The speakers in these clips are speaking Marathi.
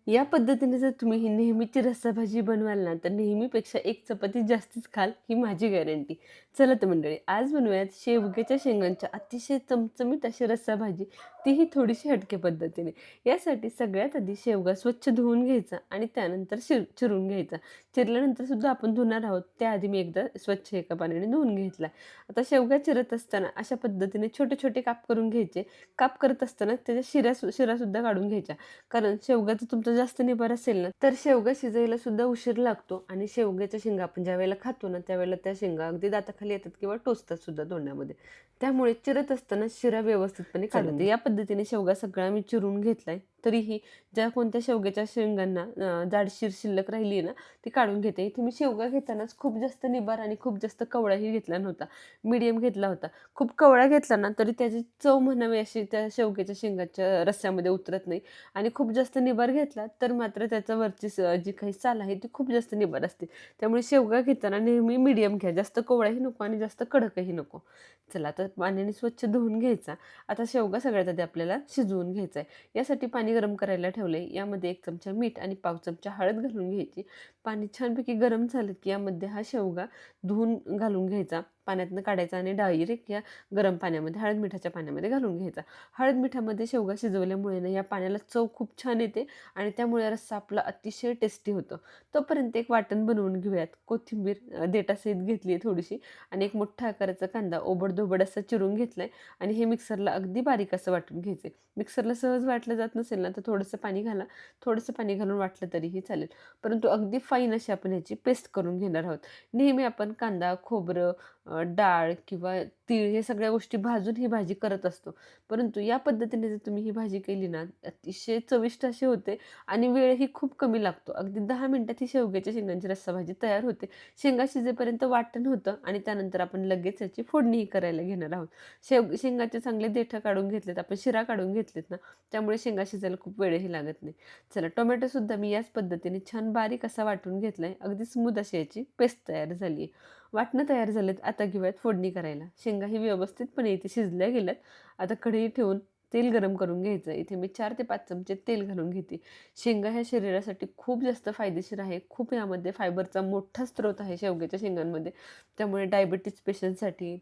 या पद्धतीने जर तुम्ही ही नेहमीची रस्साभाजी बनवाल ना, तर नेहमीपेक्षा एक चपाती जास्तीच खाल, ही माझी गॅरंटी. चला तर मंडळी, आज बनवूयात शेवग्याच्या शेंगांच्या अतिशय चमचमीत अशी रस्साभाजी, तीही थोडीशी हटके पद्धतीने. यासाठी सगळ्यात आधी शेवगा स्वच्छ धुवून घ्यायचा आणि त्यानंतर चिरून घ्यायचा. चिरल्यानंतर सुद्धा आपण धुणार आहोत, त्याआधी मी एकदा स्वच्छ एका पाण्याने धुवून घेतला. आता शेवगा चिरत असताना अशा पद्धतीने छोटे-छोटे काप करून घ्यायचे. काप करत असताना त्याच्या शिरासुद्धा काढून घ्यायच्या. कारण शेवगा जर तुमचा जास्त निबर असेल ना, तर शेवगा शिजायला सुद्धा उशीर लागतो आणि शेवग्याच्या शेंगा आपण ज्यावेळेला खातो ना, त्यावेळेला त्या शेंगा अगदी दाताखाली येतात किंवा टोचतात सुद्धा तोंडामध्ये. त्यामुळे चिरत असताना शिरा व्यवस्थितपणे काढून घ्या. या पद्धतीने शेवगा सगळा मी चिरून घेतलाय. तरीही ज्या कोणत्या शेवग्याच्या शेंगांना जाडशीर शिल्लक राहिली आहे ना, ती काढून घेते. इथे मी शेवगा घेतानाच खूप जास्त निबार आणि खूप जास्त कवळाही घेतला नव्हता. मीडियम घेतला होता. खूप कवळा घेतला ना, तरी त्याची चव म्हणावी अशी त्या शेवग्याच्या शेंगाच्या रस्स्यामध्ये उतरत नाही. आणि खूप जास्त निबार घेतला तर मात्र त्याचा वरची जी काही साल आहे ती खूप जास्त निबार असते. त्यामुळे शेवगा घेताना नेहमी मीडियम घ्या. जास्त कोवळाही नको आणि जास्त कडकही नको. चला आता पाण्याने स्वच्छ धुवून घ्यायचा. आता शेवगा सगळ्यात आधी आपल्याला शिजवून घ्यायचा आहे. यासाठी पाणी गरम करायला ठेवलंय. यामध्ये 1 चमचा मीठ आणि पाव चमचा हळद घालून घ्यायची. पाणी छानपैकी गरम झालं की यामध्ये हा शेवगा धुवून घालून घ्यायचा. पाण्यातनं काढायचा आणि डायरेक्ट या गरम पाण्यामध्ये हळद मिठाच्या पाण्यामध्ये घालून घ्यायचा. हळद मिठामध्ये शेवगा शिजवल्यामुळे ना या पाण्याला चव खूप छान येते आणि त्यामुळे रस्सा आपला अतिशय टेस्टी होतो. तोपर्यंत एक वाटण बनवून घेऊयात. कोथिंबीर देठासहित घेतली आहे थोडीशी आणि एक मोठा आकाराचा कांदा ओबड-धोबड असा चिरून घेतलाय आणि हे मिक्सरला अगदी बारीक असं वाटून घ्यायचंय. मिक्सरला सहज वाटलं जात नसेल ना, तर थोडंसं पाणी घाला. थोडंसं पाणी घालून वाटलं तरीही चालेल. परंतु अगदी फाईन अशी आपण ह्याची पेस्ट करून घेणार आहोत. नेहमी आपण कांदा, खोबरं, डाळ किंवा तीळ हे सगळ्या गोष्टी भाजून ही भाजी करत असतो. परंतु या पद्धतीने जर तुम्ही ही भाजी केली ना, अतिशय चविष्ट अशी होते आणि वेळही खूप कमी लागतो. अगदी 10 मिनिटात ही शेवग्याच्या शेंगांची रस्सा भाजी तयार होते. शेंगा शिजेपर्यंत वाटण होतं आणि त्यानंतर आपण लगेच याची फोडणीही करायला घेणार आहोत. शेंगाचे चांगले देठं काढून घेतलेत, आपण शिरा काढून घेतलेत ना, त्यामुळे शेंगा शिजायला खूप वेळही लागत नाही. चला टोमॅटोसुद्धा मी याच पद्धतीने छान बारीक असा वाटून घेतलाय. अगदी स्मूथ अशी याची पेस्ट तयार झाली आहे. वाटणं तयार झालेत. आता घेऊयात फोडणी करायला. शेंगाही व्यवस्थितपणे इथे शिजल्या गेल्यात. आता कढई ठेवून तेल गरम करून घ्यायचं. इथे मी 4 ते 5 चमचे तेल घालून घेते. शेंगा ह्या शरीरासाठी खूप जास्त फायदेशीर आहे. खूप यामध्ये फायबरचा मोठा स्रोत आहे शेवग्याच्या शेंगांमध्ये. त्यामुळे डायबिटीज पेशंटसाठी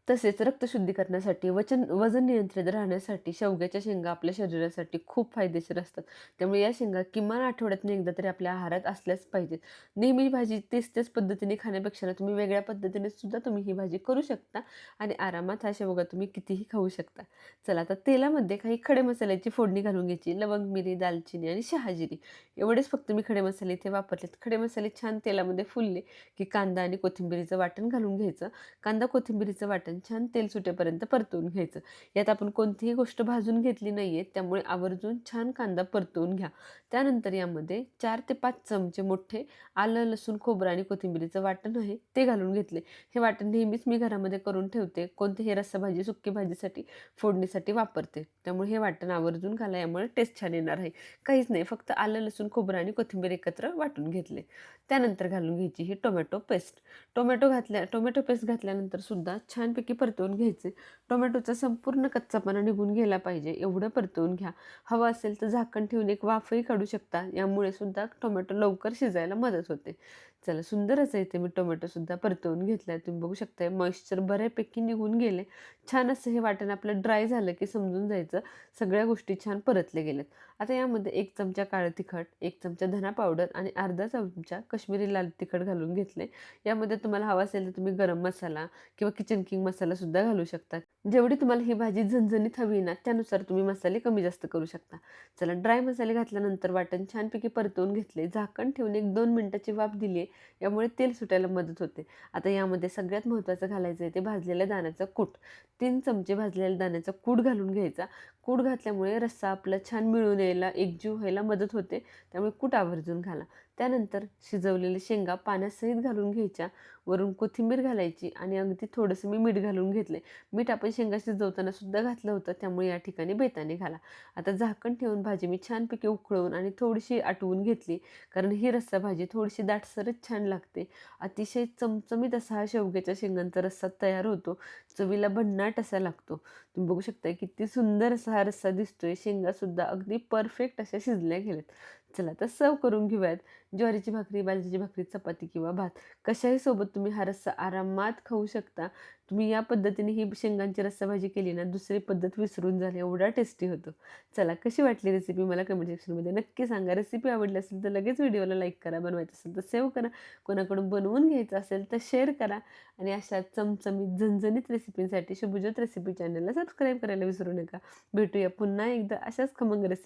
तसेच रक्तशुद्धीकरणासाठी वजन नियंत्रित राहण्यासाठी शेवग्याच्या शेंगा आपल्या शरीरासाठी खूप फायदेशीर असतात. त्यामुळे या शेंगा किमान आठवड्यातून एकदा तरी आपल्या आहारात असल्याच पाहिजेत. नेहमी भाजी तेच पद्धतीने खाण्यापेक्षा ना तुम्ही वेगळ्या पद्धतीने सुद्धा तुम्ही ही भाजी करू शकता आणि आरामात हा शेवगा तुम्ही कितीही खाऊ शकता. चला आता तेलामध्ये काही खडे मसाल्याची फोडणी घालून घ्यायची. लवंग, मिरी, दालचिनी आणि शहाजिरी एवढेच फक्त मी खडे मसाले इथे वापरलेत. खडे मसाले छान तेलामध्ये फुलले की कांदा आणि कोथिंबिरीचं वाटण घालून घ्यायचं. कांदा कोथिंबिरीचं वाटण छान तेल सुटेपर्यंत परतवून घ्यायचं. यात आपण कोणतीही गोष्ट भाजून घेतली नाहीये, त्यामुळे आवर्जून छान कांदा परतवून घ्या. त्यानंतर यामध्ये 4 ते 5 चमचे मोठे आलं, लसूण, खोबरं आणि कोथिंबिरीचं वाटण आहे ते घालून घेतले. हे वाटण नेहमीच मी घरामध्ये करून ठेवते. कोणतीही रस्साभाजी, सुक्की भाजीसाठी, फोडणीसाठी वापरते. त्यामुळे हे वाटण आवर्जून घाला, यामुळे टेस्ट छान येणार आहे. काहीच नाही, फक्त आलं, लसूण, खोबरं आणि कोथिंबीर एकत्र वाटून घेतले. त्यानंतर घालून घ्यायची ही टोमॅटो पेस्ट. टोमॅटो पेस्ट घातल्यानंतर सुद्धा छानपैकी परतवून घ्यायचे. टोमॅटोचा संपूर्ण कच्चापणा निघून गेला पाहिजे एवढं परतवून घ्या. हवं असेल तर झाकण ठेवून एक वाफही काढू शकता. यामुळे सुद्धा टोमॅटो लवकर शिजायला मदत होते. चला सुंदर असं इथे मी टोमॅटोसुद्धा परतवून घेतलाय. तुम्ही बघू शकताय मॉइश्चर बऱ्यापैकी निघून गेले. छान असं हे वाटण आपलं ड्राय झालं की समजून जायचं सगळ्या गोष्टी छान परतल्या गेल्यात. आता यामध्ये 1 चमचा काळं तिखट, 1 चमचा धना पावडर आणि अर्धा चमचा काश्मीरी लाल तिखट घालून घेतले. यामध्ये तुम्हाला हवा असेल तर तुम्ही गरम मसाला किंवा किचन किंग मसाला सुद्धा घालू शकता. जेवढी तुम्हाला ही भाजी झणझणीत हवी ना, त्यानुसार तुम्ही मसाले कमी जास्त करू शकता. चला ड्राय मसाले घातल्यानंतर वाटण छानपैकी परतवून घेतले. झाकण ठेवून 1-2 मिनिटाची वाफ दिली. यामुळे तेल सुटायला मदत होते. आता यामध्ये सगळ्यात महत्त्वाचं घालायचं आहे ते भाजलेल्या दाण्याचं कूट. 3 चमचे भाजलेल्या दाण्याचा कूट घालून घ्यायचा. कूट घातल्यामुळे रस्सा आपला छान मिळून यायला, एकजीव व्हायला मदत होते. त्यामुळे कूट आवर्जून घाला. त्यानंतर शिजवलेले शेंगा पाण्यासहित घालून घ्यायच्या. वरून कोथिंबीर घालायची आणि अगदी थोडंसं मी मीठ घालून घेतले. मीठ आपण शेंगा शिजवताना सुद्धा घातलं होतं, त्यामुळे या ठिकाणी बेताने घाला. आता झाकण ठेवून भाजी मी छानपैकी उकळवून आणि थोडीशी आटवून घेतली. कारण ही रस्सा भाजी थोडीशी दाटसरच छान लागते. अतिशय चमचमीत असा हा शेवग्याच्या शेंगांचा रस्सा तयार होतो. चवीला भन्नाट असा लागतो. तुम्ही बघू शकता किती सुंदर असा हा रस्सा दिसतोय. शेंगासुद्धा अगदी परफेक्ट अशा शिजल्या गेल्यात. चला तर सर्व्ह करून घेऊयात. ज्वारीची भाकरी, बाजरीची भाकरी, चपाती किंवा भात कशाही सोबत तुम्ही हा रस्सा आरामात खाऊ शकता. तुम्ही या पद्धतीने ही शेंगांची रस्साभाजी केली ना, दुसरी पद्धत विसरून जाल एवढा टेस्टी होतो. चला कशी वाटली रेसिपी मला कमेंट सेक्शनमध्ये नक्की सांगा. रेसिपी आवडली असेल तर लगेच व्हिडिओला लाईक करा. बनवायचं असेल तर सेव्ह करा. कोणाकडून बनवून घ्यायचं असेल तर शेअर करा. आणि अशा चमचमीत, झणझणीत रेसिपींसाठी शुभज्योत रेसिपी चॅनलला सबस्क्राईब करायला विसरू नका. भेटूया पुन्हा एकदा अशाच खमंग रेसिपी